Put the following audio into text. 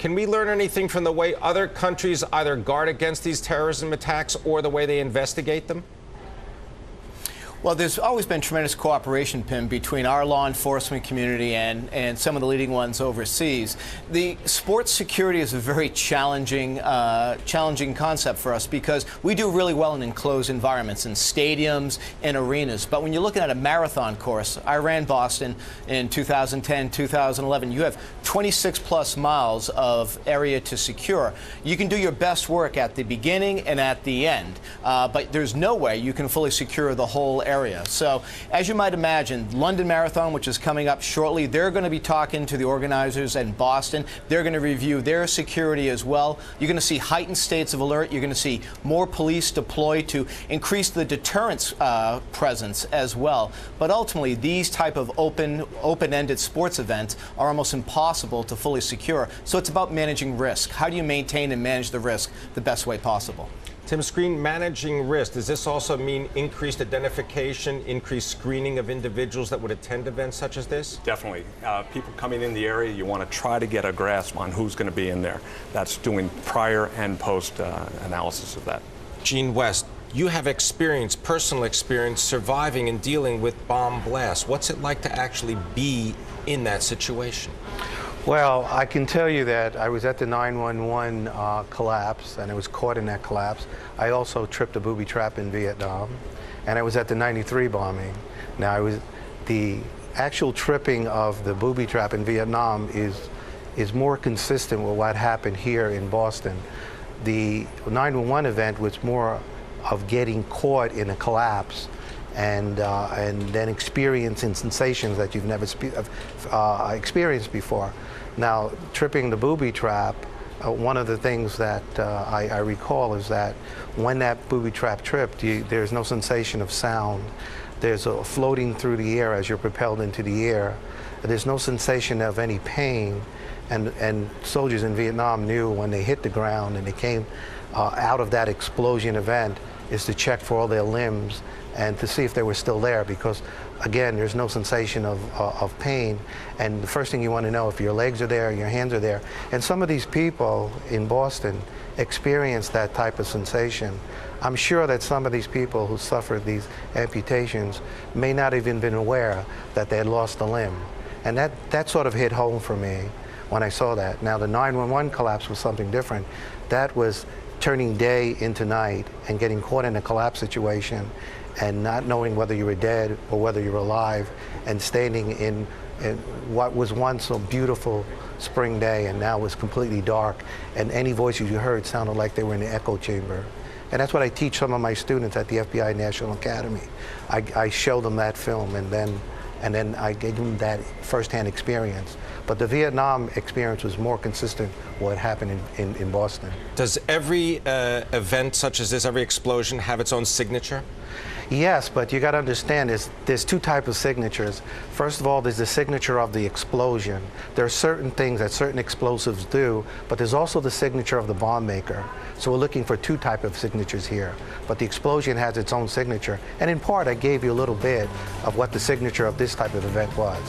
Can we learn anything from the way other countries either guard against these terrorism attacks or the way they investigate them? Well, there's always been tremendous cooperation, Pim, between our law enforcement community and some of the leading ones overseas. The sports security is a very challenging concept for us because we do really well in enclosed environments, in stadiums and arenas. But when you're looking at a marathon course, I ran Boston in 2010, 2011. You have 26-plus miles of area to secure. You can do your best work at the beginning and at the end, but there's no way you can fully secure the whole area. So, as you might imagine, London Marathon, which is coming up shortly, they're going to be talking to the organizers in Boston. They're going to review their security as well. You're going to see heightened states of alert. You're going to see more police deployed to increase the deterrence presence as well. But ultimately, these type of open-ended sports events are almost impossible to fully secure. So it's about managing risk. How do you maintain and manage the risk the best way possible? Tim Screen, managing risk, does this also mean increased identification, increased screening of individuals that would attend events such as this? Definitely. People coming in the area, you want to try to get a grasp on who's going to be in there. That's doing prior and post analysis of that. Gene West, you have experience, personal experience, surviving and dealing with bomb blasts. What's it like to actually be in that situation? Well, I can tell you that I was at the 9/11 collapse, and I was caught in that collapse. I also tripped a booby trap in Vietnam, and I was at the '93 bombing. Now, the actual tripping of the booby trap in Vietnam is more consistent with what happened here in Boston. The 9/11 event was more of getting caught in a collapse and then experiencing sensations that you've never experienced before. Now, tripping the booby trap, one of the things that I recall is that when that booby trap tripped, there's no sensation of sound. There's a floating through the air as you're propelled into the air. There's no sensation of any pain. And soldiers in Vietnam knew when they hit the ground and they came out of that explosion event is to check for all their limbs and to see if they were still there, because again, there's no sensation of pain, and the first thing you want to know if your legs are there, your hands are there. And some of these people in Boston experienced that type of sensation. I'm sure that some of these people who suffered these amputations may not have even been aware that they had lost a limb, and that sort of hit home for me when I saw that. Now, the 9/11 collapse was something different. That was turning day into night and getting caught in a collapse situation and not knowing whether you were dead or whether you were alive, and standing in what was once a beautiful spring day and now was completely dark, and any voices you heard sounded like they were in an echo chamber. And that's what I teach some of my students at the FBI National Academy. I show them that film, and then I gave them that firsthand experience. But the Vietnam experience was more consistent with what happened in Boston. Does every event such as this, every explosion, have its own signature? Yes, but you got to understand there's two types of signatures. First of all, there's the signature of the explosion. There are certain things that certain explosives do, but there's also the signature of the bomb maker. So we're looking for two types of signatures here. But the explosion has its own signature. And in part, I gave you a little bit of what the signature of this type of event was.